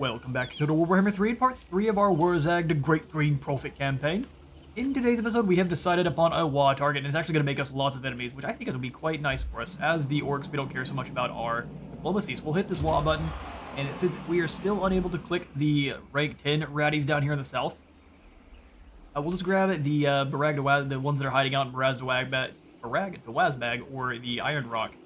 Welcome back to Total Warhammer 3 in part 3 of our Wurzzag the Great Green Prophet campaign. In today's episode, we have decided upon a WA target, and it's actually going to make us lots of enemies, which I think it'll be quite nice for us. As the orcs, we don't care so much about our diplomacy, so we'll hit this WA button, and since we are still unable to click the rank 10 ratties down here in the south, we'll just grab the Barag the ones that are hiding out in Barag Wazbag or the Iron Rock.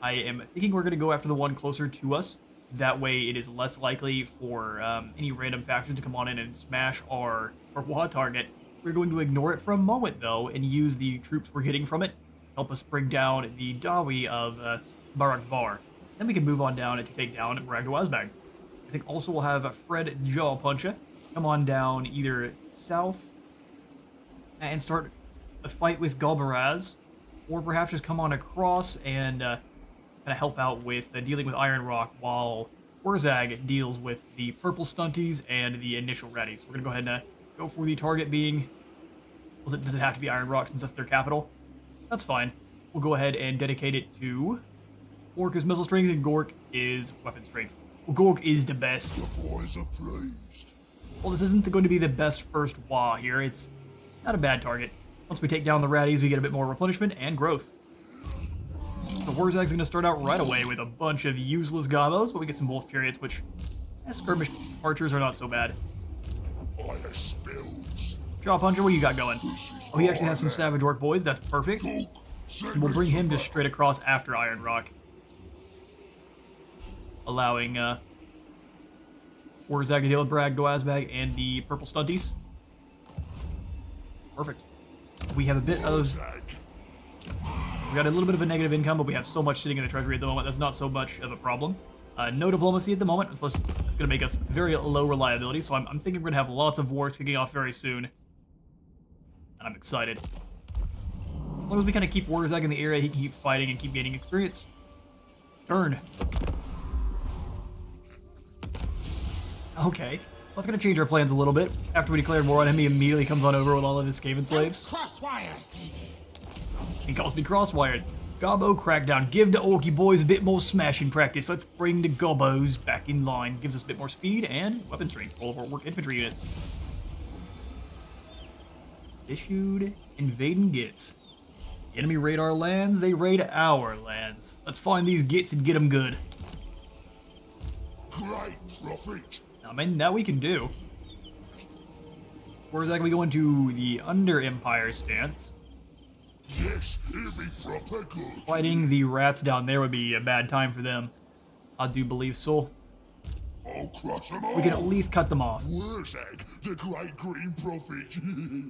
I am thinking we're going to go after the one closer to us. That way it is less likely for any random faction to come on in and smash our WA target. We're going to ignore it for a moment, though, and use the troops we're getting from it to help us bring down the Dawi of Barak Var. Then we can move on down to take down Barag Wazbag. I think also we'll have Fred Jawpuncher come on down either south and start a fight with Galbaraz, or perhaps just come on across and kind of help out with dealing with Iron Rock while Wurzzag deals with the purple stunties and the initial readies. We're going to go ahead and go for the target being... does it have to be Iron Rock since that's their capital? That's fine. We'll go ahead and dedicate it to... Orc is missile strength and Gork is weapon strength. Well, Gork is the best. The boys are pleased. Well, this isn't going to be the best first WA here. It's not a bad target. Once we take down the raddies, we get a bit more replenishment and growth. The Wurzzag's going to start out right away with a bunch of useless gobos, but we get some wolf chariots, which skirmish archers are not so bad. Jawpuncher, what you got going? Oh, he actually has some savage orc boys. That's perfect. And we'll bring him just straight across after Iron Rock, allowing Wurzzag to deal with Brag, Doazbag, and the purple stunties. Perfect. We have a bit of... We got a little bit of a negative income, but we have so much sitting in the treasury at the moment, that's not so much of a problem. No diplomacy at the moment, plus it's going to make us very low reliability, so I'm thinking we're going to have lots of wars kicking off very soon. And I'm excited. As long as we kind of keep Wurzzag in the area, he can keep fighting and keep gaining experience. Turn. Okay. That's going to change our plans a little bit. After we declared war on him, he immediately comes on over with all of his Skaven slaves. Crosswires. He calls me crosswired. Gobbo crackdown. Give the Orky boys a bit more smashing practice. Let's bring the Gobbos back in line. Gives us a bit more speed and weapon strength for all of our work infantry units. Issued. Invading Gits. Enemy raid our lands, they raid our lands. Let's find these Gits and get them good. Great prophet. I mean, that we can do. Whereas that we go into the Under Empire stance. Yes, it'll be proper good. Fighting the rats down there would be a bad time for them. I do believe so. I'll crush them all. We can at least cut them off. Wurzzag, the great green prophet.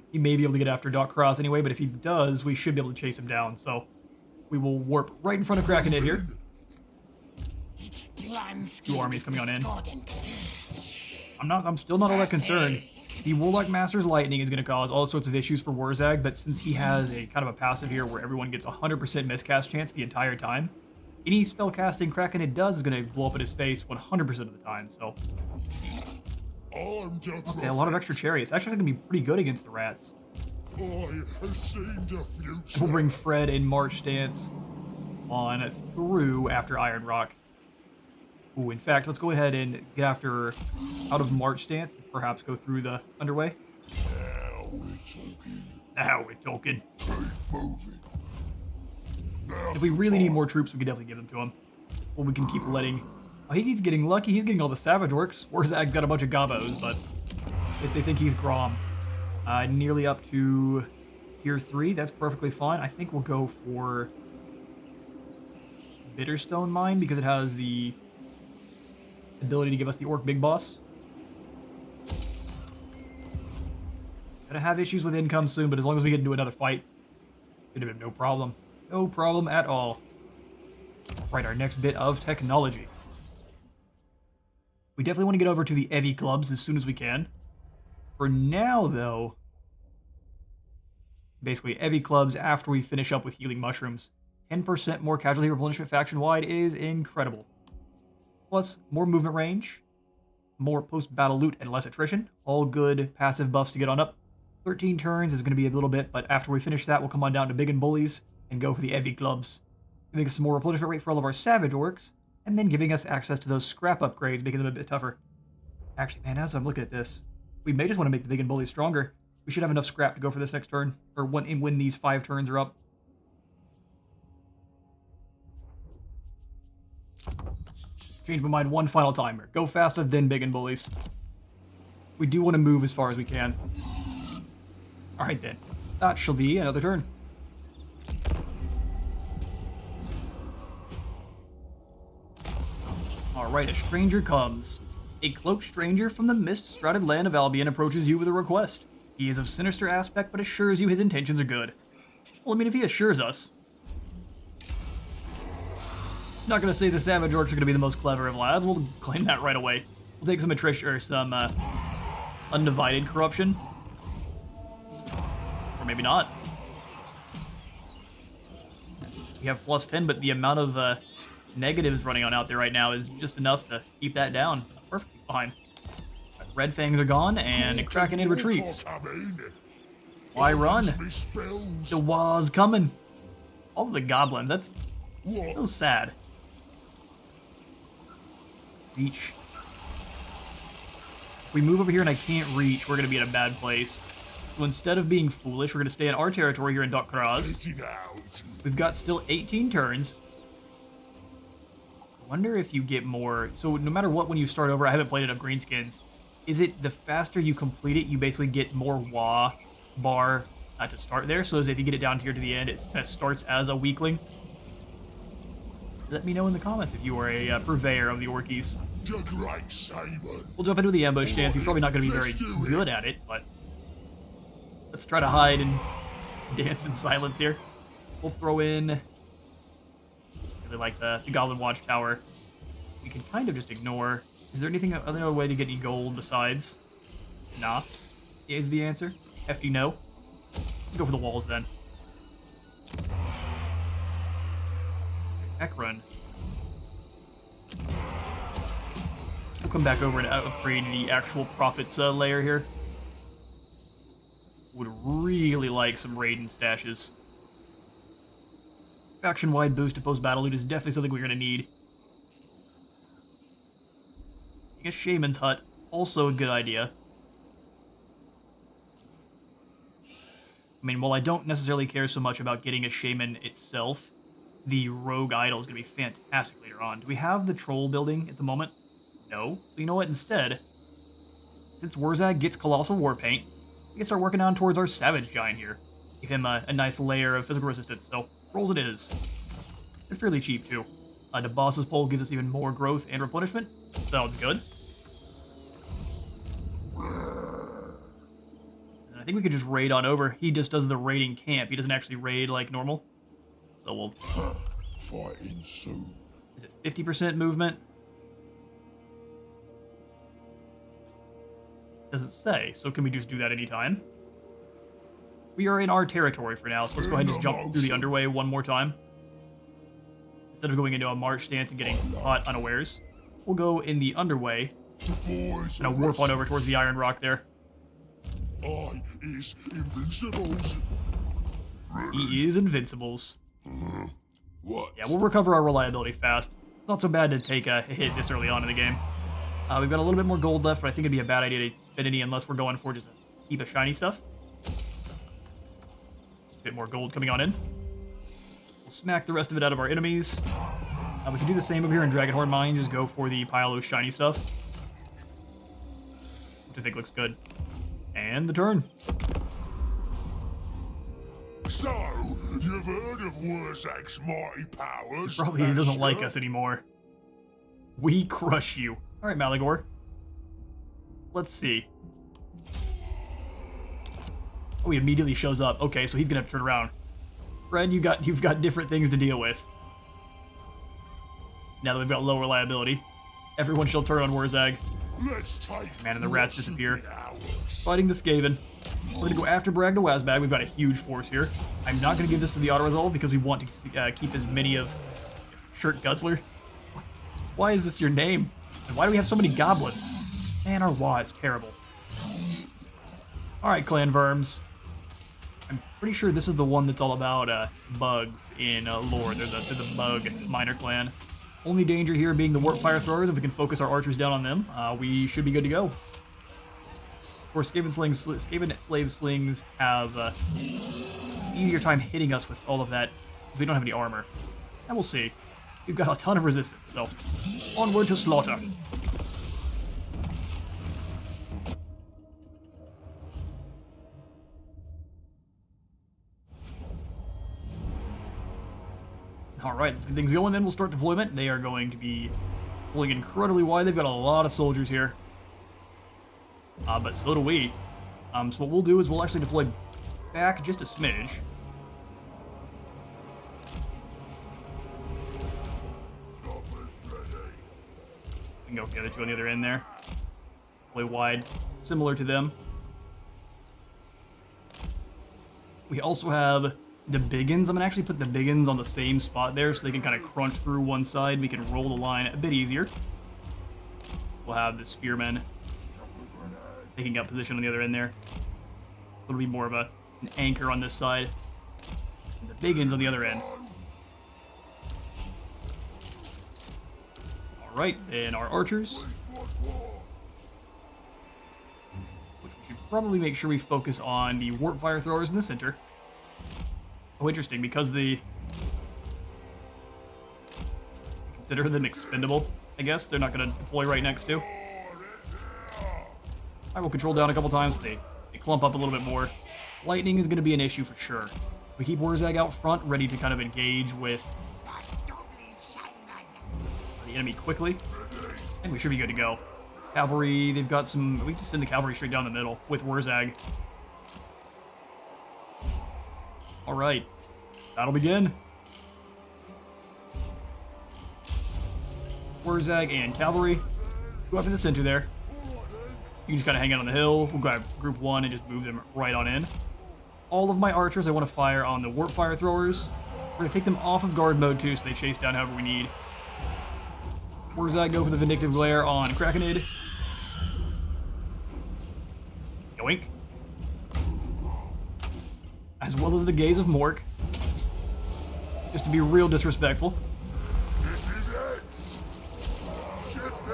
He may be able to get after Doc Cross anyway, but if he does, we should be able to chase him down. So we will warp right in front of Krakenit here. Two armies coming on in. I'm still not all that concerned. The Warlock Master's Lightning is going to cause all sorts of issues for Wurzzag, but since he has a kind of a passive here where everyone gets 100% miscast chance the entire time, any spell casting Krakenit does is going to blow up in his face 100% of the time, so... Okay, a lot of extra chariots. Actually, going to be pretty good against the rats. We'll bring Fred in March stance on through after Iron Rock. Ooh, in fact, let's go ahead and get after out of March stance, perhaps go through the underway. Now we're talking. Now we're talking. Keep moving. If we really need more troops, we can definitely give them to him. Or we can keep letting... Oh, he's getting lucky. He's getting all the Savage Orcs. Wurzzag's got a bunch of Gobbos, but I guess they think he's Grom. Nearly up to tier 3. That's perfectly fine. I think we'll go for Bitterstone Mine because it has the ability to give us the Orc Big Boss. Gonna have issues with income soon, but as long as we get into another fight, it'd have been no problem. No problem at all. Right, our next bit of technology. We definitely want to get over to the Evi clubs as soon as we can. For now, though, basically Evi clubs after we finish up with healing mushrooms. 10% more casualty replenishment faction-wide is incredible. Plus, more movement range, more post-battle loot, and less attrition. All good passive buffs to get on up. 13 turns is going to be a little bit, but after we finish that, we'll come on down to Big and Bullies and go for the Evi clubs. Giving us some more replenishment rate for all of our Savage Orcs, and then giving us access to those scrap upgrades, making them a bit tougher. Actually, man, as I'm looking at this, we may just want to make the big and bully stronger. We should have enough scrap to go for this next turn, or when these 5 turns are up. Change my mind one final time here. Go faster than big and bullies. We do want to move as far as we can. Alright then. That shall be another turn. Alright, a stranger comes. A cloaked stranger from the mist-shrouded land of Albion approaches you with a request. He is of sinister aspect, but assures you his intentions are good. Well, I mean, if he assures us... Not gonna say the Savage Orcs are gonna be the most clever of lads. We'll claim that right away. We'll take some attrition, or some, undivided corruption. Or maybe not. We have plus 10, but the amount of, negatives running on out there right now is just enough to keep that down. Perfectly fine. Red Fangs are gone, and Kraken in retreats. Why run? The Waz coming. All of the goblins, that's so sad. Reach. If we move over here and I can't reach, we're going to be in a bad place. So instead of being foolish, we're going to stay in our territory here in Dokkaraz. We've got still 18 turns. I wonder if you get more... So no matter what, when you start over, I haven't played enough greenskins. Is it the faster you complete it, you basically get more WA bar to start there? So as if you get it down here to the end, it kind of starts as a weakling? Let me know in the comments if you are a purveyor of the Orkies. We'll jump into the ambush stance. He's probably not going to be very good at it, but... Let's try to hide and dance in silence here. We'll throw in... Really like the Goblin Watchtower. We can kind of just ignore... Is there anything other way to get any gold besides? Nah. Is the answer. Hefty no. Let's go for the walls then. Heck run. We'll come back over and upgrade the actual Prophet's layer here. Would really like some Raiden stashes. Faction-wide boost to post-battle loot is definitely something we're going to need. I guess Shaman's Hut, also a good idea. I mean, while I don't necessarily care so much about getting a Shaman itself, the Rogue Idol is going to be fantastic later on. Do we have the Troll building at the moment? No. So you know what, instead, since Wurzzag gets Colossal War Paint, we can start working on towards our Savage Giant here. Give him a nice layer of physical resistance, so rolls it is. They're fairly cheap, too. The Boss's Pole gives us even more growth and replenishment. Sounds good. And I think we could just raid on over. He just does the raiding camp. He doesn't actually raid like normal. So we'll... Fighting soon. Is it 50% movement? Doesn't say, so can we just do that anytime? We are in our territory for now, so let's go ahead and just jump through the underway one more time. Instead of going into a march stance and getting caught unawares, we'll go in the underway and warp on over towards the Iron Rock there. I is Invincibles. He is Invincibles. What? Yeah, we'll recover our reliability fast. It's not so bad to take a hit this early on in the game. We've got a little bit more gold left, but I think it'd be a bad idea to spend any unless we're going for just a heap of shiny stuff. Just a bit more gold coming on in. We'll smack the rest of it out of our enemies. We can do the same over here in Dragonhorn Mine, just go for the pile of shiny stuff. Which I think looks good. And the turn. So, you've heard of Wurzzag's mighty powers? He probably doesn't like us anymore. We crush you. Alright, Malagor. Let's see. Oh, he immediately shows up. Okay, so he's gonna have to turn around. Friend, you've got different things to deal with. Now that we've got low reliability. Everyone shall turn on Wurzzag. Let's take Man, and the rats disappear. Fighting the Skaven. We're gonna go after Brag to Wazbag. We've got a huge force here. I'm not gonna give this to the auto-resolve because we want to keep as many of... Shirt Guzzler? Why is this your name? And why do we have so many goblins? Man, our WA is terrible. Alright, Clan Verms. I'm pretty sure this is the one that's all about bugs in lore. They're the bug minor clan. Only danger here being the warp fire throwers. If we can focus our archers down on them, we should be good to go. Of course, Skaven slave slings have easier time hitting us with all of that because we don't have any armor. And we'll see. We've got a ton of resistance, so onward to slaughter. Alright, let's get things going, then we'll start deployment. They are going to be pulling incredibly wide. They've got a lot of soldiers here. But so do we. So what we'll do is we'll actually deploy back just a smidge. We can go for the other two on the other end there. Deploy wide, similar to them. We also have the biggins. I'm going to actually put the biggins on the same spot there so they can kind of crunch through one side. We can roll the line a bit easier. We'll have the spearmen taking up position on the other end there. It'll be more of an anchor on this side. And the biggins on the other end. Alright, and our archers. Which we should probably make sure we focus on the warp fire throwers in the center. Oh, interesting, because consider them expendable, I guess. They're not going to deploy right next to. I will control down a couple times. They clump up a little bit more. Lightning is going to be an issue for sure. We keep Wurzzag out front, ready to kind of engage with the enemy quickly. And we should be good to go. Cavalry, they've got some... We just send the cavalry straight down the middle with Wurzzag. Alright. That'll begin. Wurzzag and cavalry. Go up in the center there. You can just kind of hang out on the hill. We'll grab group 1 and just move them right on in. All of my archers I want to fire on the warp fire throwers. We're going to take them off of guard mode too, so they chase down however we need. Wurzzag go for the vindictive glare on Krakenid. Yoink. As well as the gaze of Mork. Just to be real disrespectful. This is it. Shifting.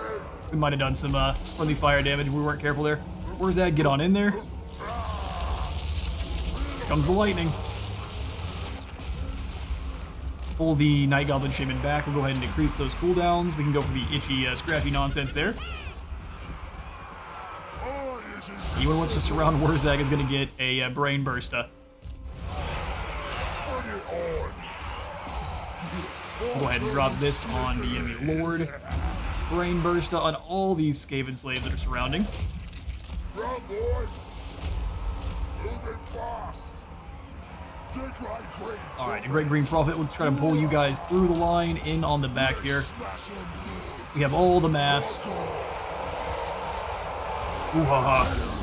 We might have done some friendly fire damage if we weren't careful there. Wurzzag, get on in there. Here comes the lightning. Pull the Night Goblin Shaman back. We'll go ahead and decrease those cooldowns. We can go for the itchy, scratchy nonsense there. Anyone who wants to surround Wurzzag is going to get a brain burster. We'll go ahead and drop this on the enemy lord. Brain burster on all these Skaven slaves that are surrounding. Run, boys. Moving fast. Alright, the Great Green Prophet. Let's try to pull you guys through the line, in on the back here. We have all the mass. Ooh ha ha.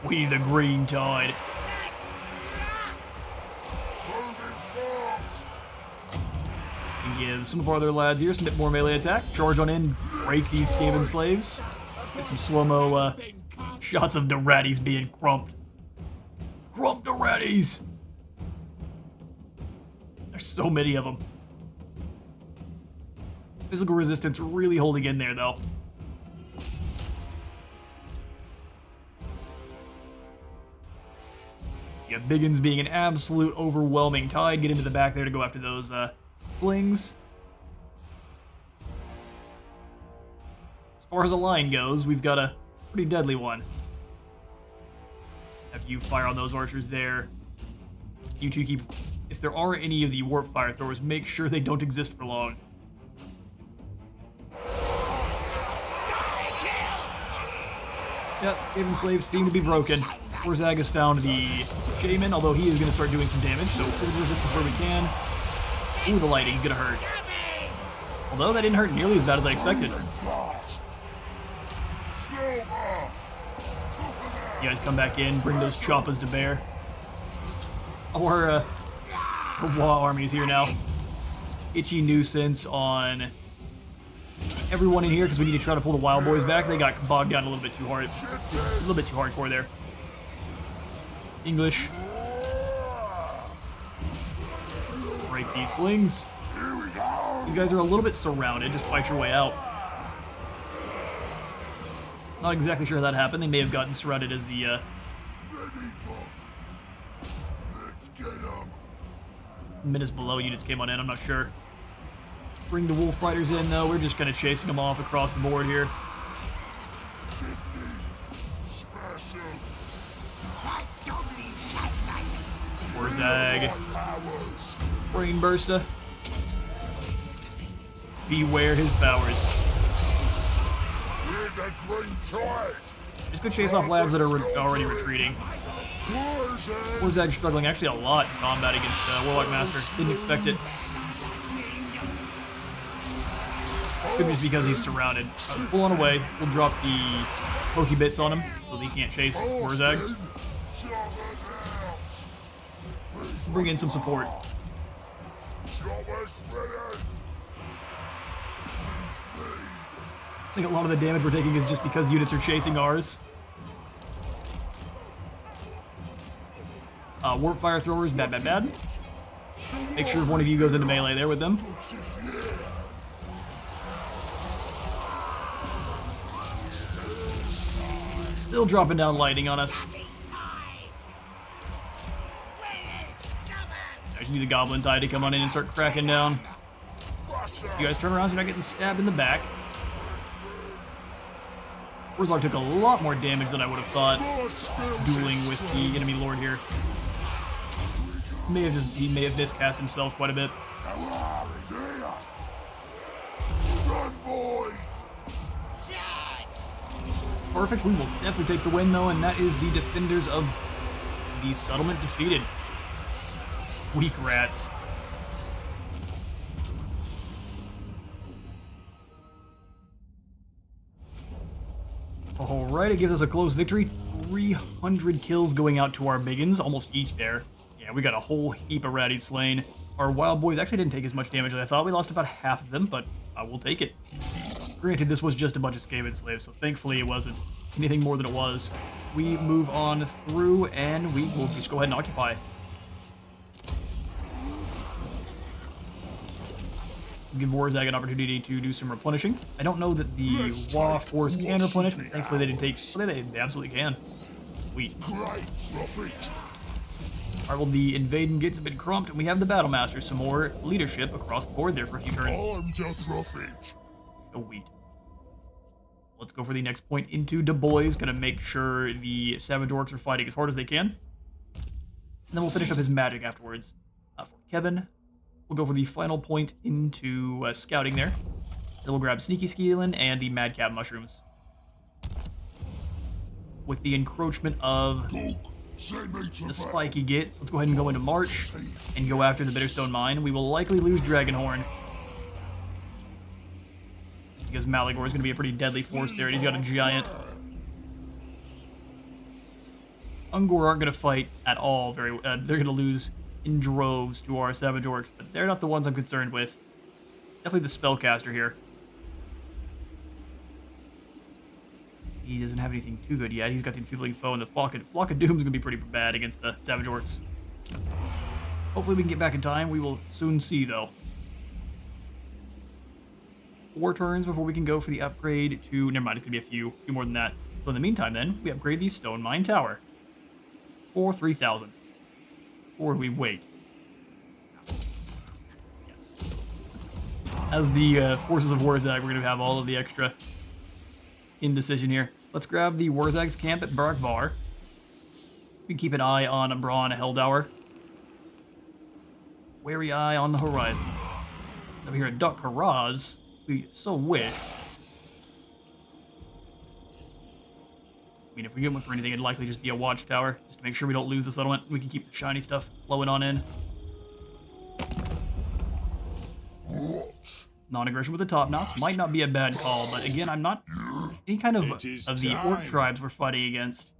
We the Green Tide. And give some of our other lads here some bit more melee attack. Charge on in, break these Skaven slaves. Get some slow-mo shots of the ratties being crumped. Crump the ratties! There's so many of them. Physical resistance really holding in there, though. Yeah, Biggins being an absolute overwhelming tide. Get into the back there to go after those slings. As far as a line goes, we've got a pretty deadly one. Have you fire on those archers there. You two keep... If there are any of the warp fire throwers, make sure they don't exist for long. Yep, Skaven slaves seem to be broken. Wurzzag has found the Shaman, although he is going to start doing some damage, so physical resistance where we can. Ooh, the lightning's going to hurt. Although that didn't hurt nearly as bad as I expected. You guys come back in, bring those choppas to bear. Our Wa army's here now. Itchy nuisance on everyone in here because we need to try to pull the wild boys back. They got bogged down a little bit too hard. A little bit too hardcore there. English. Alright, these slings. Here we go. You guys are a little bit surrounded. Just fight your way out. Not exactly sure how that happened. They may have gotten surrounded as the, Ready, boss. Let's get 'em. minutes below units came on in. I'm not sure. Bring the Wolf Riders in, though. We're just kind of chasing them off across the board here. 50. Smash 'em. Wurzzag. My powers. Brain Burster. Beware his powers. We're the green tide. Just go chase off lads that are already retreating. Wurzzag. Wurzzag struggling actually a lot in combat against Warlock Master. Didn't expect it. Could be just because he's surrounded. Let's pull on away. We'll drop the pokey bits on him so that he can't chase Wurzzag. Bring in some support. I think a lot of the damage we're taking is just because units are chasing ours. Warp Fire Throwers, bad, bad, bad. Make sure if one of you goes into melee there with them. Still dropping down lightning on us. I just need the Goblin Tide to come on in and start cracking down. You guys turn around so you're not getting stabbed in the back. Warzag took a lot more damage than I would have thought dueling with the enemy lord here. He may have miscast himself quite a bit. Run, boys. Perfect, we will definitely take the win though, and that is the defenders of the settlement defeated. Weak rats. Alright, it gives us a close victory. 300 kills going out to our biggins, almost each there. Yeah, we got a whole heap of ratties slain. Our wild boys actually didn't take as much damage as I thought. We lost about half of them, but I will take it. Granted, this was just a bunch of Skaven slaves, so thankfully it wasn't anything more than it was. We move on through, and we will just go ahead and occupy. Give Wurzzag an opportunity to do some replenishing. I don't know that the Wa force can replenish, but thankfully they didn't take... Well, they absolutely can. Sweet. Great profit. Alright, well, the invading gates have been crumped, and we have the Battle Master. Some more leadership across the board there for a few turns. I'm the prophet. Sweet. Let's go for the next point into the boyz. Gonna make sure the Savage Orcs are fighting as hard as they can. And then we'll finish up his magic afterwards. For Kevin, we'll go for the final point into scouting there. Then we'll grab Sneaky Skeelin and the Madcap Mushrooms. With the encroachment of the spiky gits, let's go ahead and go into March and go after the Bitterstone Mine. We will likely lose Dragonhorn, because Malagor is going to be a pretty deadly force there, and he's got a giant. Ungor aren't going to fight at all. They're going to lose in droves to our Savage Orcs, but they're not the ones I'm concerned with. It's definitely the Spellcaster here. He doesn't have anything too good yet. He's got the Enfeebling Foe, and the Flock of Doom is going to be pretty bad against the Savage Orcs. Hopefully we can get back in time. We will soon see, though. 4 turns before we can go for the upgrade to... Never mind, it's going to be a few more than that. So in the meantime, then, we upgrade the Stone Mine Tower for 3,000. Or we wait. Yes. As the forces of Wurzzag, we're going to have all of the extra indecision here. Let's grab the Wurzag's camp at Barakvar. We can keep an eye on Braun Heldower. Wary eye on the horizon. Over here at Duck Haraz, we so wish. I mean, if we get one for anything, it'd likely just be a watchtower, just to make sure we don't lose the settlement. We can keep the shiny stuff flowing on in. Non-aggression with the top knots might not be a bad call, but again, I'm not... Any kind of the orc tribes we're fighting against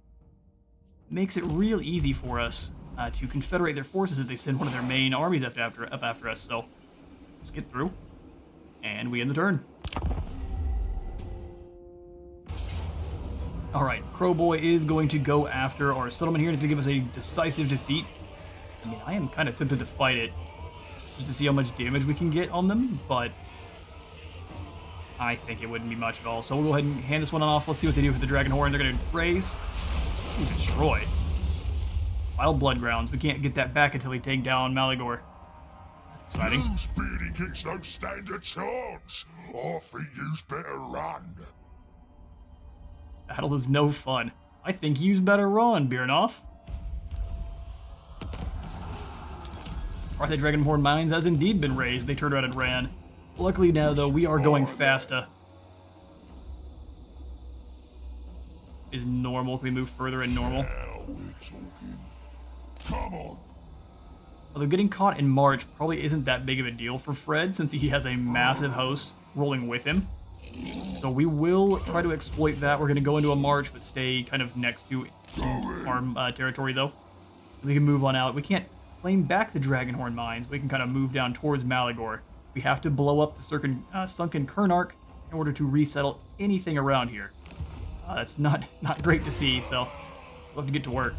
makes it real easy for us to confederate their forces if they send one of their main armies up after us, so let's get through. And we end the turn. Alright, Crowboy is going to go after our settlement here, and it's going to give us a decisive defeat. I mean, I am kind of tempted to fight it, just to see how much damage we can get on them, but I think it wouldn't be much at all. So we'll go ahead and hand this one off. Let's see what they do for the Dragon Horn. They're going to raise. Ooh, destroy. Wild Blood Grounds. We can't get that back until we take down Malagor. That's exciting. You speeding kicks don't stand a chance. I think you's better run. Battle is no fun. I think you's better run, Birnoff. Arthe Dragonborn Mines has indeed been raised. They turned around and ran. Luckily now, though, we are going faster. Is normal. Can we move further in normal? Now we're talking. Come on. Although getting caught in March probably isn't that big of a deal for Fred, since he has a massive host rolling with him. So we will try to exploit that. We're going to go into a march, but stay kind of next to our territory, though. We can move on out. We can't claim back the Dragonhorn mines. We can kind of move down towards Malagor. We have to blow up the sunken Kernark in order to resettle anything around here. That's not great to see, so we'll have to get to work.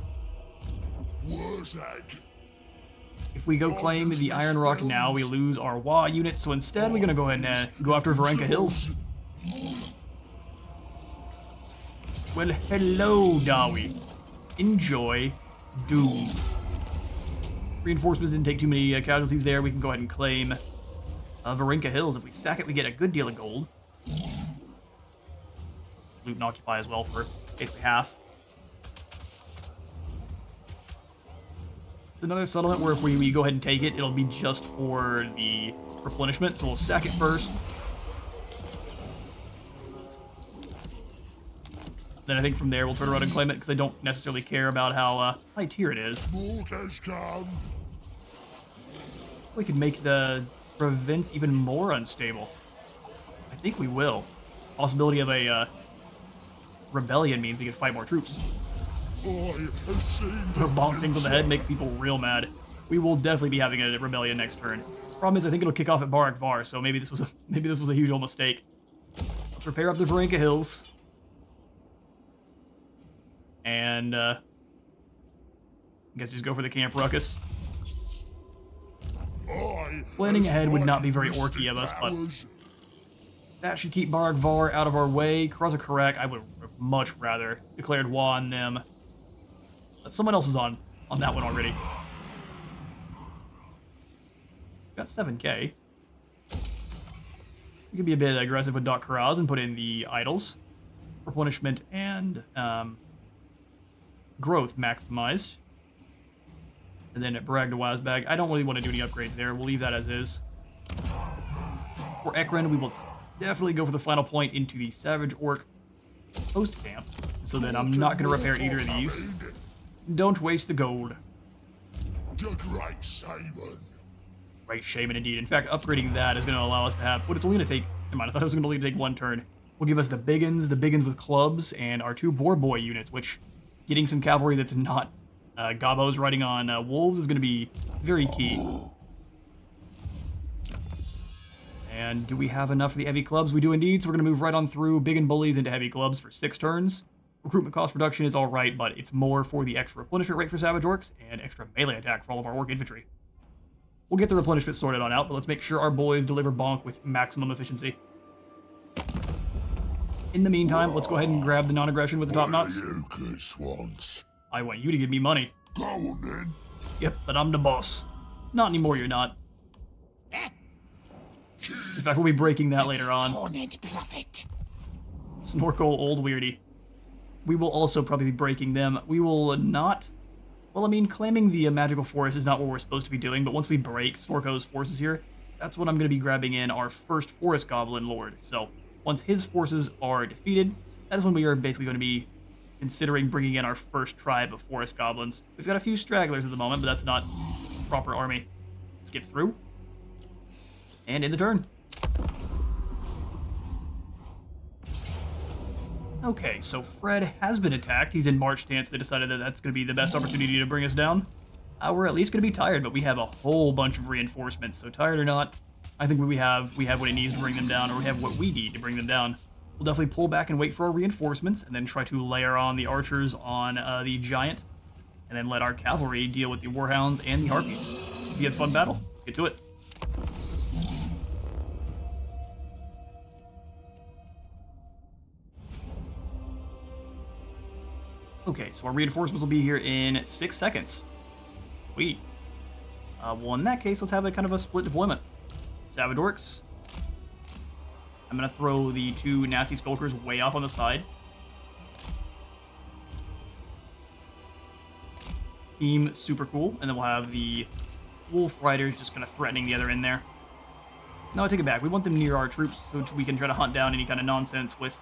Wurzzag. If we go claim the Iron Rock now, we lose our WA unit, so instead we're going to go ahead and go after Varenka Hills. Well, hello, Dawi. Enjoy Doom. Reinforcements didn't take too many casualties there. We can go ahead and claim Varenka Hills. If we sack it, we get a good deal of gold. Loot and occupy as well for basically half. It's another settlement where if we go ahead and take it, it'll be just for the replenishment, so we'll sack it first. Then I think from there we'll turn around and claim it, because I don't necessarily care about how high tier it is. We could make the province even more unstable. I think we will. Possibility of a rebellion means we can fight more troops. Bonk things on the head make people real mad. We will definitely be having a rebellion next turn. Problem is, I think it'll kick off at Barak Var, so maybe this was a huge old mistake. Let's repair up the Varenka Hills. And I guess just go for the Camp Ruckus. Planning ahead would not be very orky of us, but that should keep Barak Var out of our way. Karza Karak, I would have much rather declared war on them. But someone else is on that one already. Got 7k. We could be a bit aggressive with Doc Karaz and put in the idols. Replenishment and growth maximized. And then at Brag to Wazbag, I don't really want to do any upgrades there. We'll leave that as is. For Ekren, we will definitely go for the final point into the Savage Orc post camp. So then I'm not going to repair either of these. Don't waste the gold. Great Shaman indeed. In fact, upgrading that is going to allow us to have... But it's only going to take... Never mind, I thought it was going to take one turn. Will give us the Biggins with clubs, and our 2 Boar Boy units, which getting some cavalry that's not Gobos riding on wolves is going to be very key. And do we have enough for the heavy clubs? We do indeed, so we're going to move right on through Biggin Bullies into heavy clubs for 6 turns. Recruitment cost reduction is alright, but it's more for the extra replenishment rate for Savage Orcs and extra melee attack for all of our Orc infantry. We'll get the replenishment sorted on out, but let's make sure our boys deliver bonk with maximum efficiency. In the meantime, let's go ahead and grab the non-aggression with the top knots. I want you to give me money. Go on then. Yep, but I'm the boss. Not anymore, you're not. In fact, we'll be breaking that later on. Snorkel, old weirdy. We will also probably be breaking them. We will not... Well, I mean, claiming the magical forest is not what we're supposed to be doing, but once we break Snorko's forces here, that's when I'm going to be grabbing in our first Forest Goblin Lord. So, once his forces are defeated, that is when we are basically going to be considering bringing in our first tribe of Forest Goblins. We've got a few stragglers at the moment, but that's not a proper army. Let's get through. And in the turn. Okay, so Fred has been attacked. He's in March stance. They decided that that's going to be the best opportunity to bring us down. We're at least going to be tired, but we have a whole bunch of reinforcements. So tired or not, I think we have what it needs to bring them down, or we have what we need to bring them down. We'll definitely pull back and wait for our reinforcements, and then try to layer on the archers on the giant, and then let our cavalry deal with the warhounds and the harpies. It'll be a fun battle. Let's get to it. Okay, so our reinforcements will be here in 6 seconds. Sweet. Well, in that case, let's have a kind of a split deployment. Savage Orcs. I'm going to throw the 2 nasty skulkers way off on the side. Team super cool, and then we'll have the Wolf Riders just kind of threatening the other end there. No, I take it back. We want them near our troops so we can try to hunt down any kind of nonsense with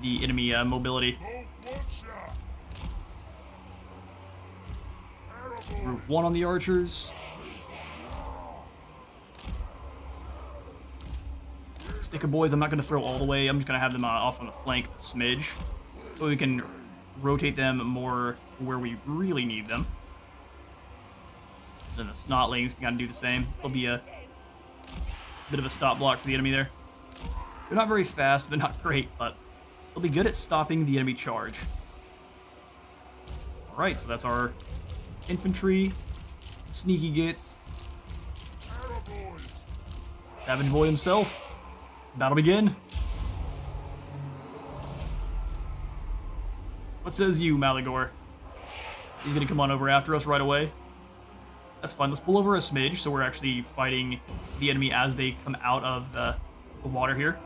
the enemy mobility. Group 1 on the archers. Stick of boys, I'm not going to throw all the way. I'm just going to have them off on the flank a smidge, so we can rotate them more where we really need them. Then the snotlings can kind of do the same. There'll be a bit of a stop block for the enemy there. They're not very fast, they're not great, but they'll be good at stopping the enemy charge. Alright, so that's our infantry. Sneaky gits. Savage Boy himself. Battle begin. What says you, Malagor? He's gonna come on over after us right away. That's fine. Let's pull over a smidge so we're actually fighting the enemy as they come out of the water here.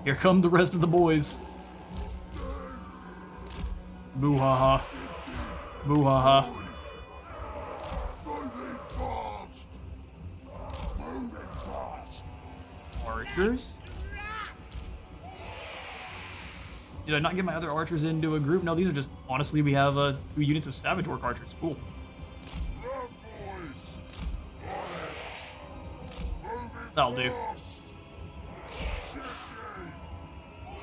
Here come the rest of the boys. Boo ha ha. Boo ha ha. Archers? Did I not get my other archers into a group? No, these are just, honestly, we have 2 units of Savage Orc archers. Cool. That'll do.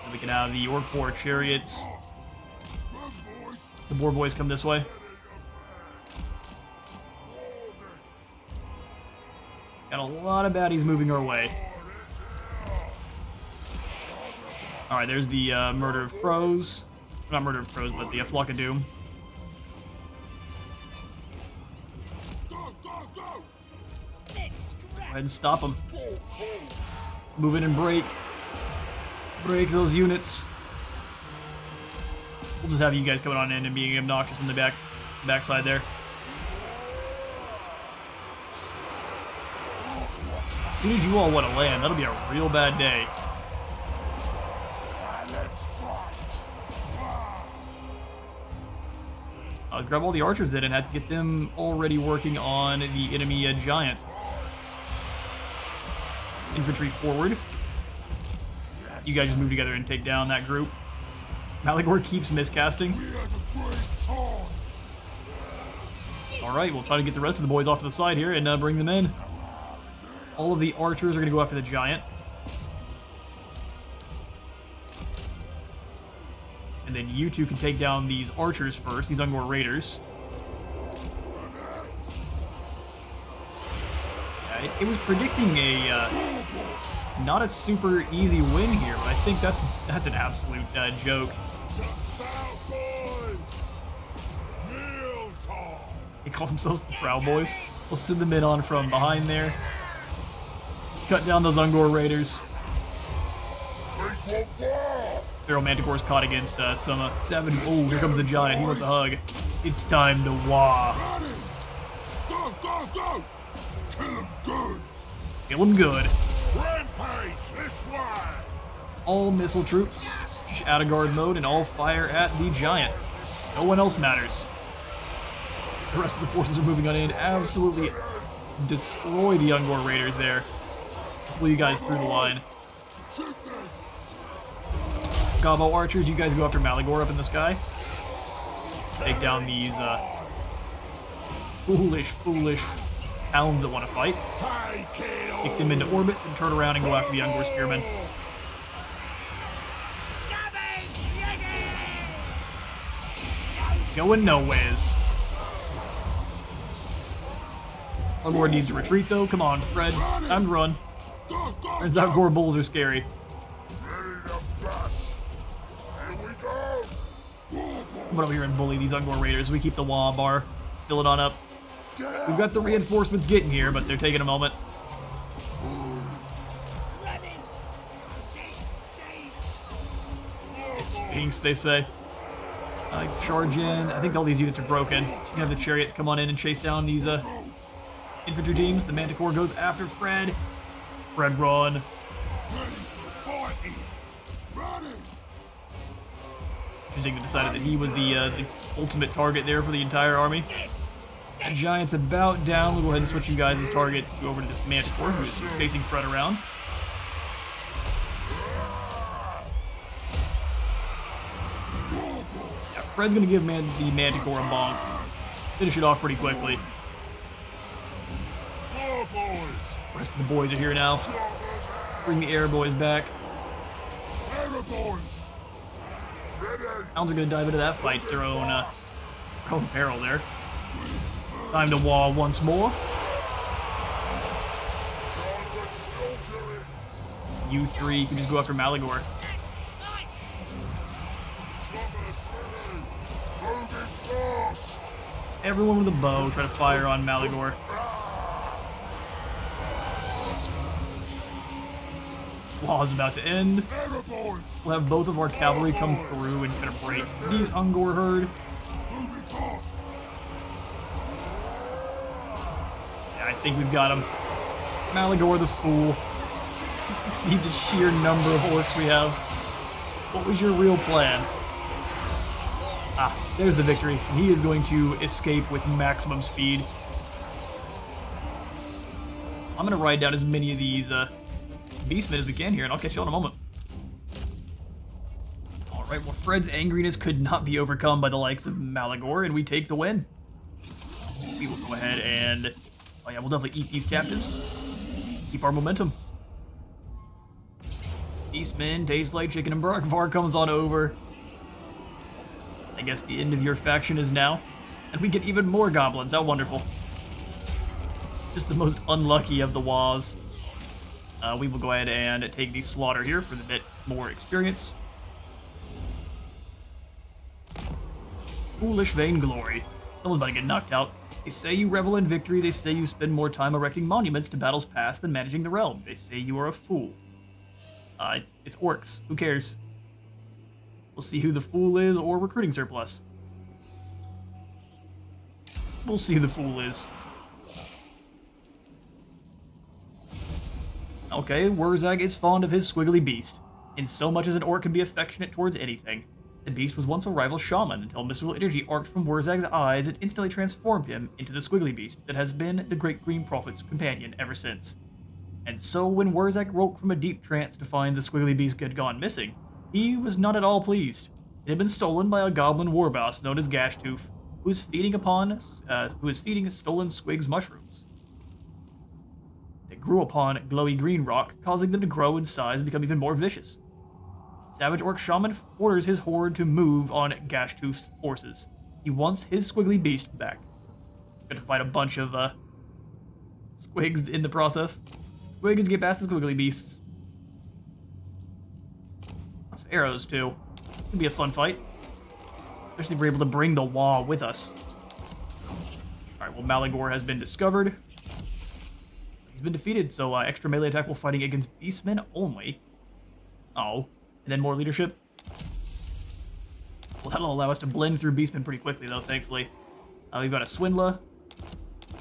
And we can have the Orc 4 chariots. The Boar Boys come this way. Got a lot of baddies moving our way. Alright, there's the Murder of Crows. Not Murder of Crows, but the Flock of Doom. Go ahead and stop them. Move in and break. Break those units. We'll just have you guys coming on in and being obnoxious in the backside there. As soon as you all want to land, that'll be a real bad day. Let's grab all the archers then and have to get them already working on the enemy giant. Infantry forward. You guys just move together and take down that group. Malagor keeps miscasting. Alright, we'll try to get the rest of the boys off to the side here and bring them in. All of the archers are going to go after the giant. And then you two can take down these archers first, these Ungor Raiders. Yeah, it was predicting a not a super easy win here, but I think that's an absolute joke. They call themselves the Proud Boys. We'll send them in on from behind there. Cut down those Ungor Raiders. Feral Manticore's caught against some savage. Oh, here comes the giant. He wants a hug. It's time to wah. Go, go, go! Kill him good! Kill him good. Rampage, this way! All missile troops out of guard mode and all fire at the giant. No one else matters. The rest of the forces are moving on in. Absolutely destroy the Ungor Raiders there. Pull you guys through the line. Gobbo archers, you guys go after Malagor up in the sky. Take down these foolish hounds that want to fight. Kick them into orbit and turn around and go after the Ungor spearmen. Going nowheres. Ungor needs to retreat though. Come on, Fred. Time to run. Turns out Gore Bulls are scary. Come on over here and bully these Ungor Raiders. We keep the wah bar. Fill it on up. We've got the reinforcements getting here, but they're taking a moment. Stinks, they say. Charge in. I think all these units are broken. You can have the chariots come on in and chase down these infantry teams. The Manticore goes after Fred. Fred run. Interesting, they decided that he was the ultimate target there for the entire army. That Giant's about down. We'll go ahead and switch you guys as targets over to this Manticore, who is chasing Fred around. Yeah, Fred's going to give the Manticore a bonk. Finish it off pretty quickly. The rest of the boys are here now. Bring the air boys back. Hounds are going to dive into that fight, their own peril there. Time to wall once more. You three can just go after Malagor. Everyone with a bow try to fire on Malagor. Wall's about to end. We'll have both of our cavalry come through and kind of break these Ungor herd. Yeah, I think we've got him. Malagor the fool. You can see the sheer number of orcs we have. What was your real plan? Ah, there's the victory. He is going to escape with maximum speed. I'm going to ride down as many of these beastmen as we can here, and I'll catch you in a moment. Alright, well, Fred's angriness could not be overcome by the likes of Malagor, and we take the win. We will go ahead and... oh yeah, we'll definitely eat these captives. Keep our momentum. Beastmen, tastes like chicken, and Var comes on over. I guess the end of your faction is now. And we get even more goblins. How wonderful. Just the most unlucky of the Waz. We will go ahead and take the slaughter here for the bit more experience. Foolish vainglory. Someone's about to get knocked out. They say you revel in victory. They say you spend more time erecting monuments to battles past than managing the realm. They say you are a fool. It's orcs. Who cares? We'll see who the fool is or recruiting surplus. We'll see who the fool is. Okay, Wurzzag is fond of his squiggly beast, in so much as an orc can be affectionate towards anything. The beast was once a rival shaman until mystical energy arced from Wurzag's eyes and instantly transformed him into the squiggly beast that has been the Great Green Prophet's companion ever since. And so when Wurzzag woke from a deep trance to find the squiggly beast had gone missing, he was not at all pleased. It had been stolen by a goblin warboss known as Gashtooth, who was feeding stolen squigs mushrooms. They grew upon glowy green rock, causing them to grow in size and become even more vicious. Savage Orc Shaman orders his horde to move on Gashtooth's forces. He wants his squiggly beast back. Gonna fight a bunch of squigs in the process. Squigs get past the squiggly beasts. Lots of arrows too. Could be a fun fight, especially if we're able to bring the wall with us. All right, well, Malagor has been discovered. He's been defeated, so extra melee attack while fighting against beastmen only. Oh, and then more leadership. Well, that'll allow us to blend through beastmen pretty quickly, though, thankfully. We've got a Swindler,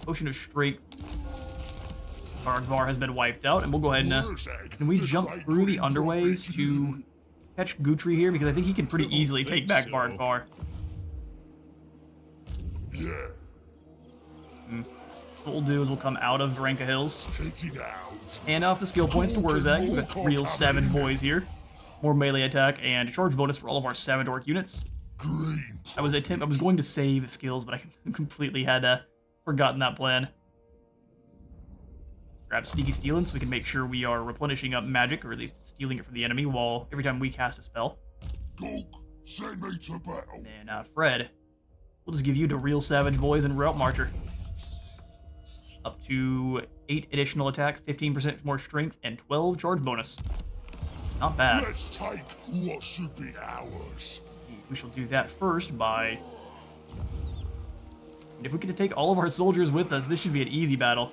Potion of Strength. Var has been wiped out, and we'll go ahead and can we jump through the underways to catch Guthrie here? Because I think he can pretty easily take back Var. Yeah. What we'll do is we'll come out of Varenka Hills, hand off the skill points to Wurzzag. We've got real savage boys here. More melee attack and charge bonus for all of our savage orc units. I was going to save skills, but I completely had forgotten that plan. Grab Sneaky Stealing so we can make sure we are replenishing up magic, or at least stealing it from the enemy while every time we cast a spell. Send me to battle. And Fred, we'll just give you to real savage boys and Route Marcher. Up to 8 additional attack, 15% more strength, and 12 charge bonus. Not bad. Let's take what should be ours. We shall do that first by... And if we get to take all of our soldiers with us, this should be an easy battle.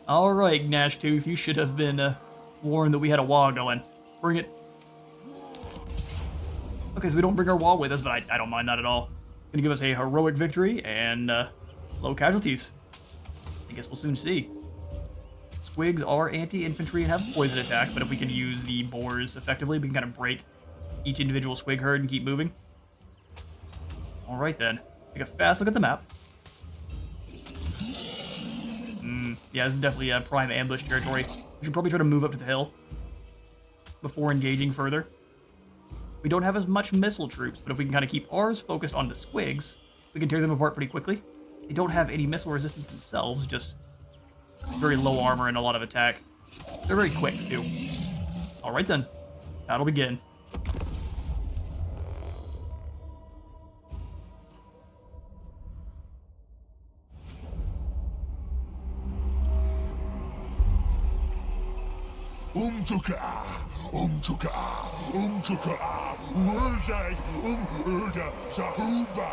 Alright, Gnashtooth, you should have been warned that we had a wall going. Bring it. Okay, so we don't bring our wall with us, but I don't mind that at all. Gonna give us a heroic victory and low casualties. I guess we'll soon see. Squigs are anti-infantry and have poison attack, but if we can use the boars effectively, we can kind of break each individual squig herd and keep moving. Alright then. Take a fast look at the map. Yeah, this is definitely a prime ambush territory. We should probably try to move up to the hill before engaging further. We don't have as much missile troops, but if we can kind of keep ours focused on the squigs, we can tear them apart pretty quickly. They don't have any missile resistance themselves, just very low armor and a lot of attack. They're very quick, too. Alright then. Battle begin. Wurzzag, horde, sahuba.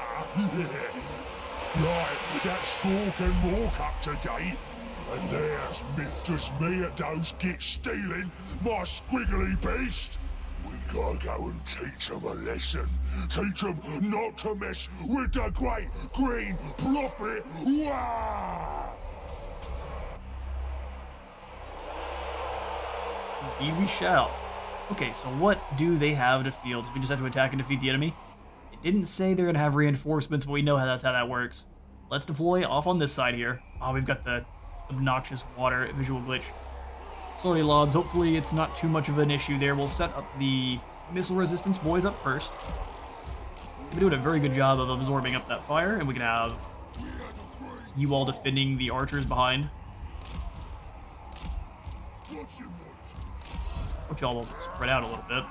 Right, that score can walk up today. And there's Mistress me at those git stealing my squiggly beast. We gotta go and teach them a lesson. Teach them not to mess with the great green prophet. Wah! Indeed we shall. Okay, so what do they have to field? We just have to attack and defeat the enemy? It didn't say they're going to have reinforcements, but we know that's how that works. Let's deploy off on this side here. Oh, we've got the obnoxious water visual glitch. Sorry, lads. Hopefully it's not too much of an issue there. We'll set up the missile resistance boys up first. They've been doing a very good job of absorbing up that fire, and we can have you all defending the archers behind. Which y'all will spread out a little bit.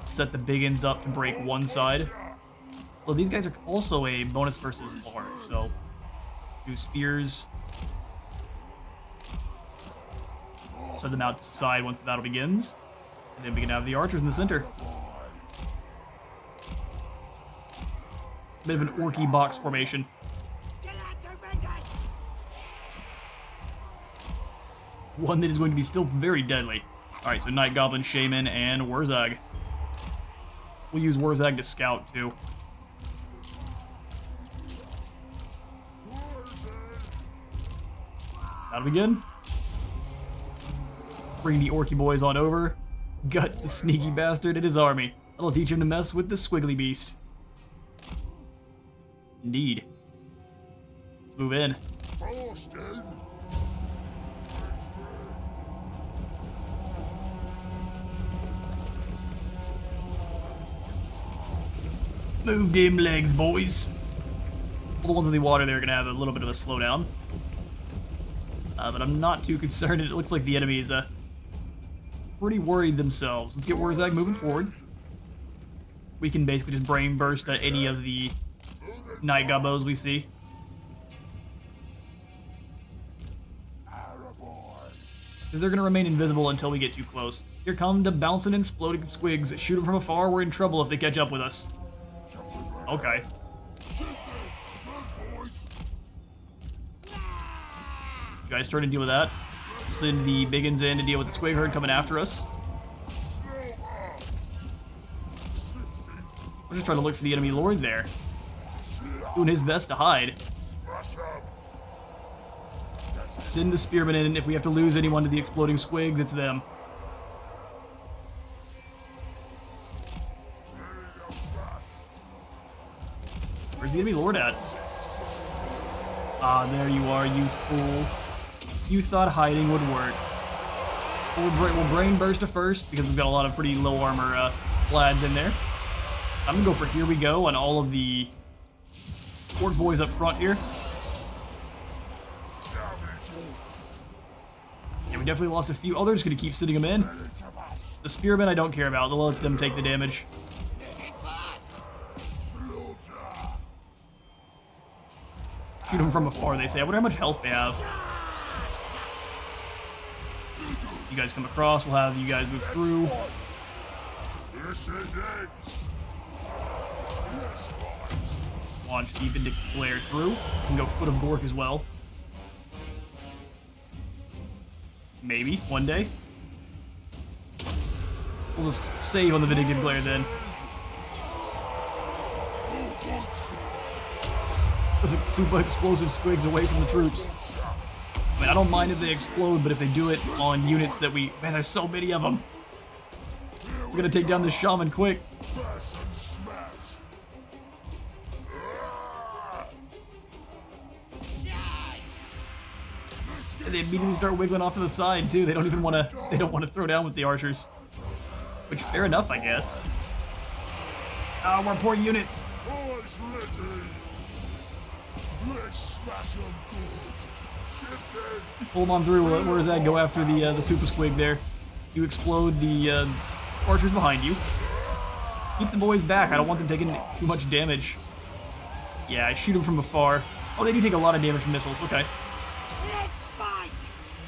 Set the big ends up to break one side. Well, these guys are also a bonus versus bar, so do spears. Send them out to the side once the battle begins. And then we can have the archers in the center. Bit of an orky box formation. One that is going to be still very deadly. Alright, so Night Goblin, Shaman, and Wurzzag. We'll use Wurzzag to scout, too. That'll begin. Bring the Orky boys on over. Gut the sneaky bastard in his army. That'll teach him to mess with the squiggly beast. Indeed. Let's move in. Move them legs, boys. All the ones in the water, they're going to have a little bit of a slowdown. But I'm not too concerned. It looks like the enemy is pretty worried themselves. Let's get Wurzzag moving forward. We can basically just brain burst at any of the night gobbos we see. Because they're going to remain invisible until we get too close. Here come the bouncing and exploding squigs. Shoot them from afar. We're in trouble if they catch up with us. Okay. You guys trying to deal with that? Send the biggins in to deal with the squig herd coming after us. We're just trying to look for the enemy lord there. Doing his best to hide. Send the spearmen in, and if we have to lose anyone to the exploding squigs, it's them. Where's the enemy lord at? Ah, there you are, you fool. You thought hiding would work. We'll brain burst first, because we've got a lot of pretty low armor lads in there. I'm gonna go for here we go on all of the orc boys up front here. Yeah, we definitely lost a few others, gonna keep sitting them in. The spearmen I don't care about, they'll let them take the damage. Shoot them from afar, they say. I wonder how much health they have. You guys come across, we'll have you guys move through. Launch deep into Glare through. You can go Foot of Gork as well. Maybe, one day. We'll just save on the Vindictive Glare then. those super explosive squigs away from the troops. I mean, I don't mind if they explode, but if they do it on units that we... Man, there's so many of them. We're gonna take down this shaman quick. And they immediately start wiggling off to the side too. They don't even want to. They don't want to throw down with the archers. Which, fair enough, I guess. Ah, more poor units. Pull them on through. Where's that? Go after the super squig there. You explode the archers behind you. Keep the boys back. I don't want them taking too much damage. Yeah, I shoot them from afar. Oh, they do take a lot of damage from missiles. Okay. Let's fight.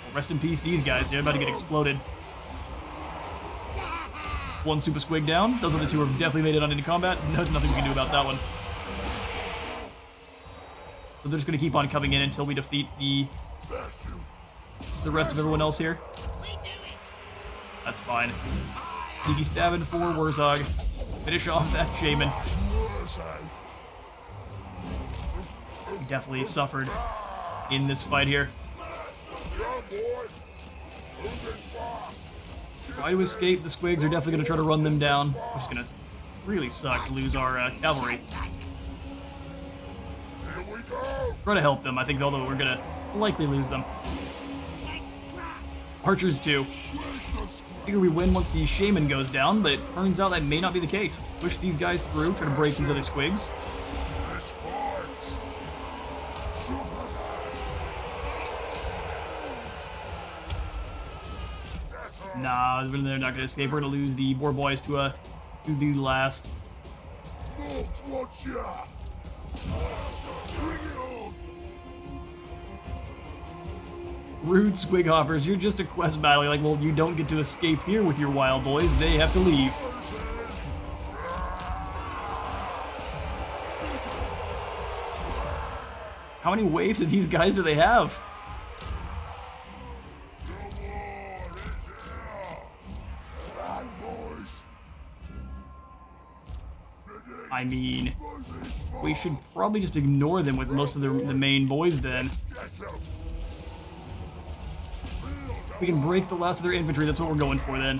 Well, rest in peace, these guys. They're about to get exploded. One super squig down. Those other two have definitely made it on into combat. Nothing we can do about that one. So they're just going to keep on coming in until we defeat the rest of everyone else here. That's fine. Sneaky stabbing for Wurzzag. Finish off that shaman. We definitely suffered in this fight here. Try to escape. The squigs are definitely going to try to run them down, which is going to really suck to lose our cavalry. Try to help them, I think, although we're going to likely lose them. Archers too. Figure we win once the shaman goes down, but it turns out that may not be the case. Push these guys through, try to break these other squigs. Nah, they're not going to escape. We're going to lose the boyz to the last. Rude squig hoppers, you're just a quest battle. You're like, well, you don't get to escape here with your wild boys. They have to leave. How many waves of these guys do they have? I mean, we should probably just ignore them with most of the main boys then. We can break the last of their infantry, that's what we're going for then.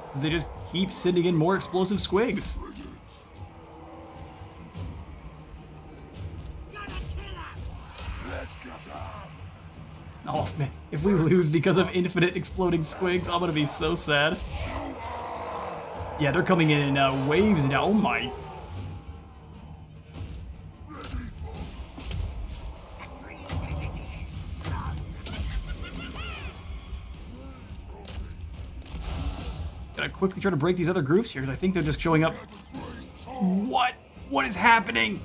Because they just keep sending in more explosive squigs. Oh man, if we lose because of infinite exploding squigs, I'm gonna be so sad. Yeah, they're coming in waves now. Oh my. Gotta quickly try to break these other groups here because I think they're just showing up. What? What is happening?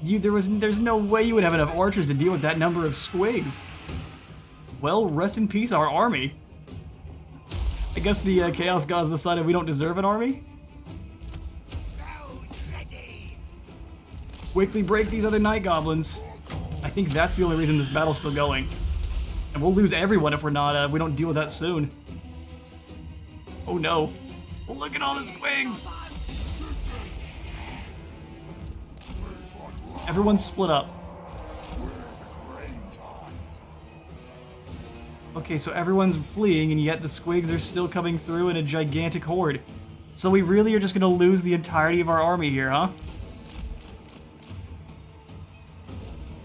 There's no way you would have enough archers to deal with that number of squigs. Well, rest in peace, our army. I guess the Chaos Gods decided we don't deserve an army? Quickly break these other Night Goblins. I think that's the only reason this battle's still going. And we'll lose everyone if we're not, if we don't deal with that soon. Oh no. Look at all the squigs! Everyone's split up. Okay, so everyone's fleeing, and yet the squigs are still coming through in a gigantic horde. So we really are just gonna lose the entirety of our army here, huh?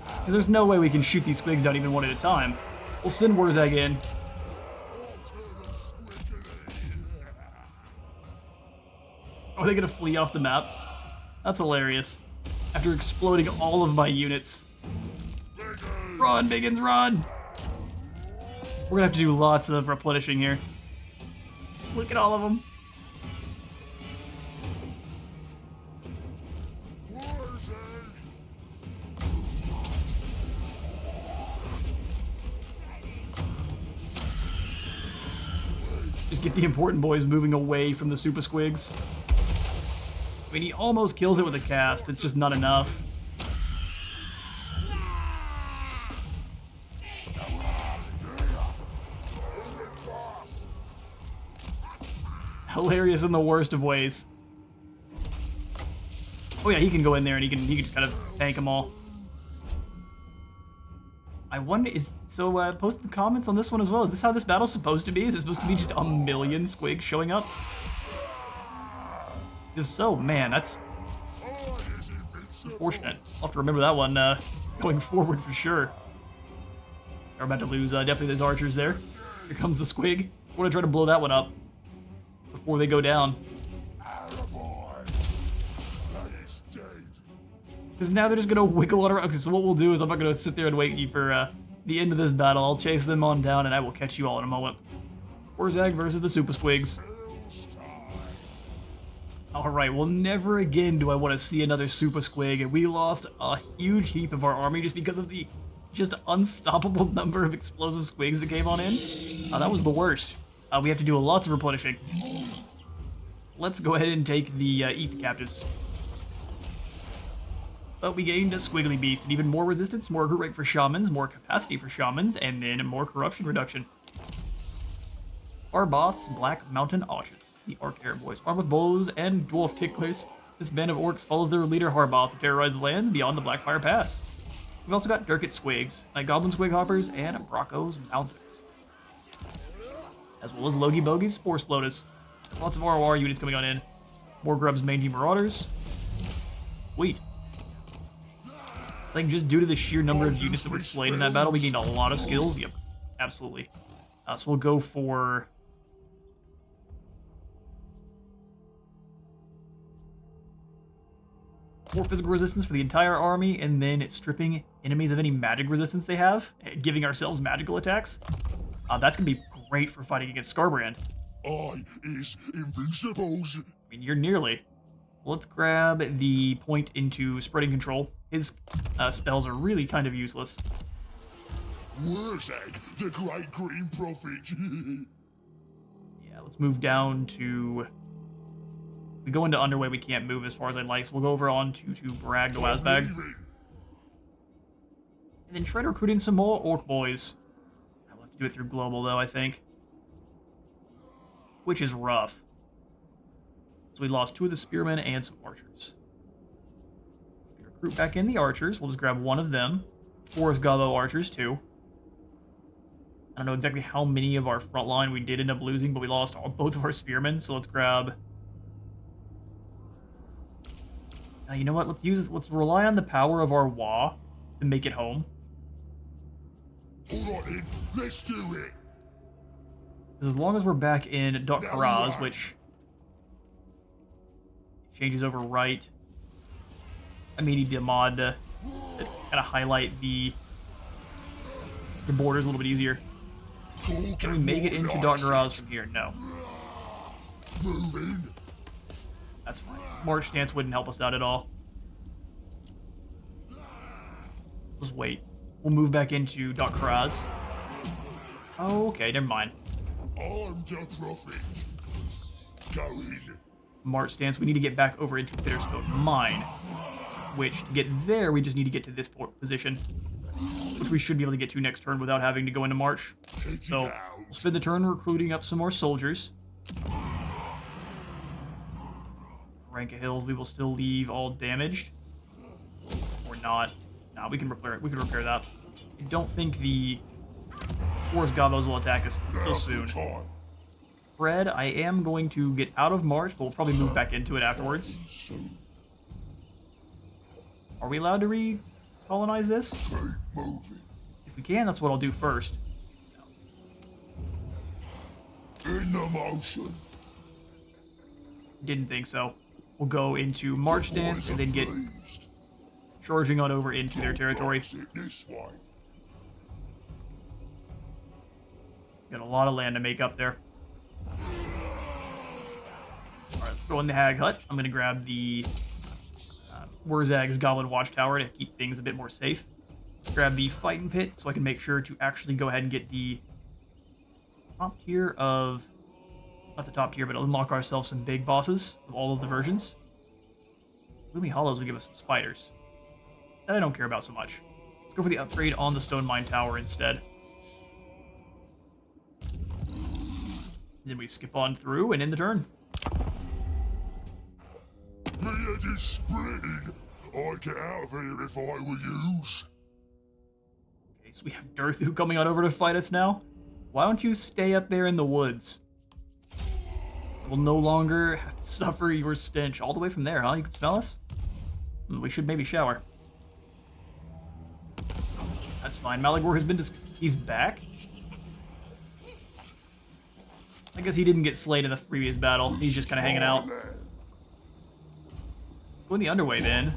Because there's no way we can shoot these squigs down even one at a time. We'll send Wurzzag in. Are they gonna flee off the map? That's hilarious. After exploding all of my units. Run, Biggins, run! We're gonna have to do lots of replenishing here. Look at all of them. Just get the important boys moving away from the super squigs. I mean, he almost kills it with a cast. It's just not enough. Hilarious in the worst of ways. Oh yeah, he can go in there and he can just kind of tank them all. I wonder, post in the comments on this one as well. Is this how this battle's supposed to be? Is it supposed to be just a million squigs showing up? If so, man, that's unfortunate. I'll have to remember that one going forward for sure. We're about to lose definitely those archers there. Here comes the squig. I want to try to blow that one up before they go down. Because now they're just going to wiggle on around. Okay, so what we'll do is I'm not going to sit there and wait for the end of this battle. I'll chase them on down and I will catch you all in a moment. Wurzzag versus the Super Squigs. Alright, well never again do I want to see another Super Squig. We lost a huge heap of our army just because of the just unstoppable number of explosive squigs that came on in. That was the worst. We have to do lots of replenishing. Let's go ahead and take the eat the captives. But we gained a squiggly beast and even more resistance, more recruit rate for shamans, more capacity for shamans, and then more corruption reduction. Arboth's Black Mountain Archers, the Orc Arab boys, armed with bows and dwarf ticklers. This band of orcs follows their leader Harboth to terrorize the lands beyond the Blackfire Pass. We've also got Durkit Squigs, Goblin Squig Hoppers, and Brocco's Bouncers. As well as Logie Bogies, Spore Splotus. Lots of ROR units coming on in. More Grubs Mangy Marauders. Sweet. I think just due to the sheer number of units that were slain in that battle, we gained a lot of skills. Yep, absolutely. So we'll go for... more physical resistance for the entire army, and then stripping enemies of any magic resistance they have, giving ourselves magical attacks. That's going to be great for fighting against Scarbrand. I is invincibles. I mean, you're nearly. Let's grab the point into spreading control. His spells are really kind of useless. Wurzzag, the great green prophet. Yeah, let's move down to... If we go into underway, we can't move as far as I'd like, so we'll go over on to Brag the Wazbag. And then try to recruit in some more orc boys. I'll have to do it through global, though, I think. Which is rough. So we lost 2 of the spearmen and some archers. We can recruit back in the archers. We'll just grab 1 of them. 4 Gabo archers, too. I don't know exactly how many of our front line we did end up losing, but we lost both of our spearmen, so let's grab... you know what? Let's rely on the power of our Wa to make it home. Alright then, let's do it. Because as long as we're back in Dot Karaz, which changes over right, I may need a mod to kind of highlight the borders a little bit easier. Can we make it into Dot Karaz from here? No. Moving. That's fine. March stance wouldn't help us out at all. Let's wait. We'll move back into Dot Karaz. Oh, okay, never mind. I'm the prophet. Going. March stance, we need to get back over into Bitterstone Mine. Which, to get there, we just need to get to this position. Which we should be able to get to next turn without having to go into March. So, we'll spend the turn recruiting up some more soldiers. Rank of hills, we will still leave all damaged. Or not. Nah, we can repair it. We can repair that. I don't think the Forest Gobos will attack us so soon. Fred, I am going to get out of March, but we'll probably move back into it afterwards. Are we allowed to re-colonize this? If we can, that's what I'll do first. In the motion. Didn't think so. We'll go into March stance and then get charging on over into their territory. Got a lot of land to make up there. Alright, let's throw in the Hag Hut. I'm going to grab the Wurzzag's Goblin Watchtower to keep things a bit more safe. Grab the Fighting Pit so I can make sure to actually go ahead and get the top tier of... Not the top tier, but unlock ourselves some big bosses of all of the versions. Gloomy Hollows will give us some spiders. That I don't care about so much. Let's go for the upgrade on the Stone Mine Tower instead. Then we skip on through and end the turn. head is splitting. I'd get out of here if I were yous. Okay, so we have Durthu coming on over to fight us now. Why don't you stay up there in the woods? We'll no longer have to suffer your stench all the way from there, huh? You can smell us? We should maybe shower. That's fine. Malagor has been he's back. I guess he didn't get slayed in the previous battle. He's just kind of hanging out. Let's go in the underway then.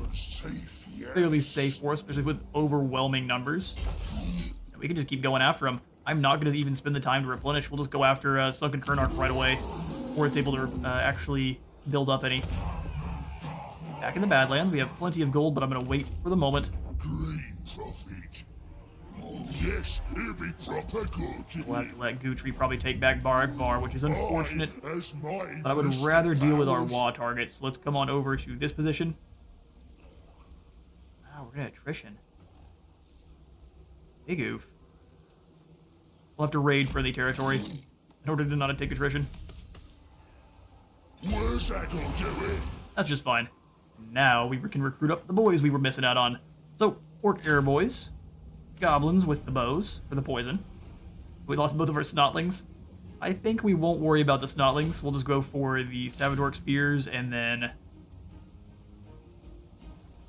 Clearly safe for us, especially with overwhelming numbers. And we can just keep going after him. I'm not going to even spend the time to replenish. We'll just go after Sunken Kernark right away before it's able to actually build up any. Back in the Badlands, we have plenty of gold, but I'm going to wait for the moment. Green profit. Yes, it'll be proper good. We'll have to let Gutri probably take back Baragvar, which is unfortunate. But I would Mr. rather deal with our Bowers. Wa targets. Let's come on over to this position. Wow, we're gonna attrition. Big oof. We'll have to raid for the territory in order to not take attrition. Wurzzag will do it. That's just fine. Now we can recruit up the boys we were missing out on. So, Orc Air Boys. Goblins with the bows for the poison. We lost both of our Snotlings. I think we won't worry about the Snotlings. We'll just go for the Savage Orc Spears and then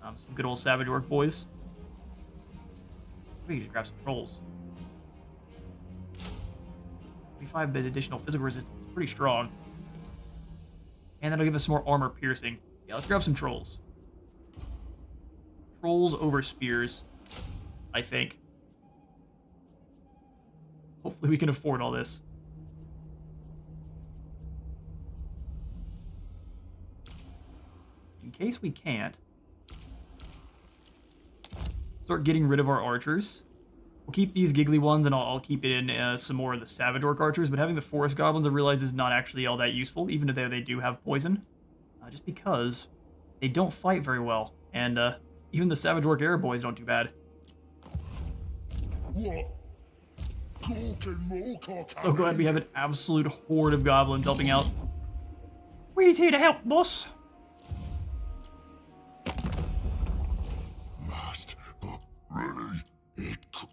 some good old Savage Orc Boys. We can just grab some Trolls. 25 bit additional physical resistance is pretty strong. And that'll give us some more armor piercing. Yeah, let's grab some Trolls. Trolls over Spears, I think. Hopefully we can afford all this. In case we can't, start getting rid of our archers. We'll keep these giggly ones, and I'll keep it in some more of the Savage Orc archers, but having the Forest Goblins I realize is not actually all that useful, even if they do have poison. Just because they don't fight very well, and even the Savage Orc Air Boys don't do bad. What? So glad we have an absolute horde of goblins helping out. We's here to help, boss. Must, but really, it could.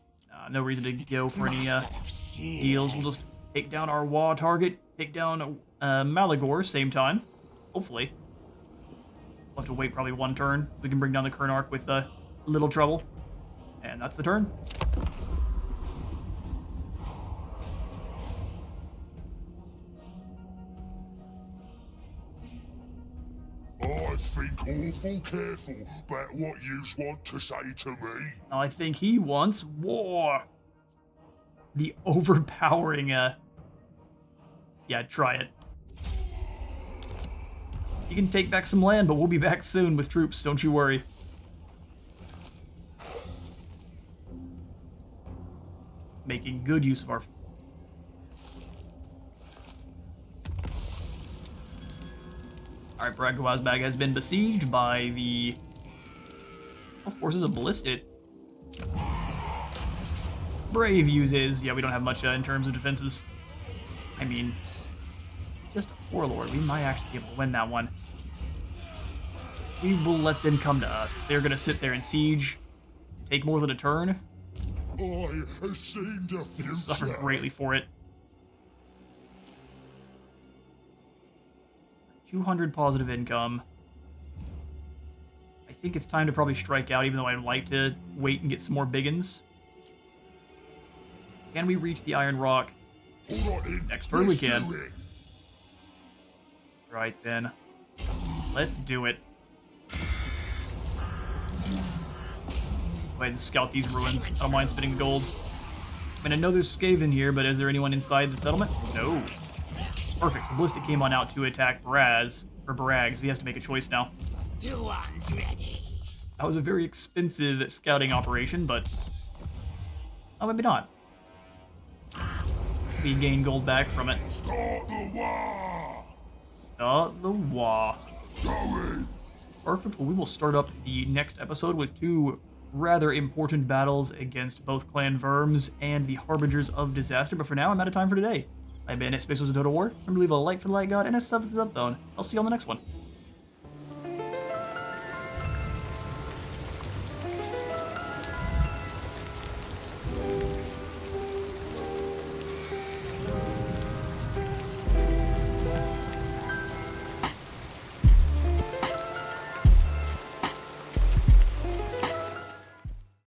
No reason to go for any deals. We'll just take down our Wa target, take down Malagor, same time. Hopefully. We'll have to wait probably one turn. We can bring down the Kernark with little trouble. And that's the turn. I think awful careful about what you want to say to me. I think he wants war. The overpowering, yeah, try it. You can take back some land, but we'll be back soon with troops, don't you worry. Making good use of our... Alright, Wurzzag has been besieged by the forces of Ballistic. Brave uses... Yeah, we don't have much in terms of defenses. I mean, it's just a Warlord. We might actually be able to win that one. We will let them come to us. If they're going to sit there and siege, take more than a turn, I have seen the we'll suffer future. greatly for it. 200 positive income. I think it's time to probably strike out, even though I'd like to wait and get some more biggins. Can we reach the Iron Rock? All right, then, Next turn we let's can. do it. Right then. Let's do it. Go ahead and scout these ruins. I don't mind spending gold. I mean, I know there's Skaven here, but is there anyone inside the settlement? No. Perfect. So Ballistic came on out to attack Brags. He has to make a choice now. Two ones ready. That was a very expensive scouting operation, but... Oh, maybe not. We gain gold back from it. Start the war. The Wa. Going. Perfect. Well, we will start up the next episode with two rather important battles against both Clan Verms and the Harbingers of Disaster. But for now, I'm out of time for today. I've been SPLODING, Total War. Remember to leave a like for the Light God and a sub for the sub phone. I'll see you on the next one.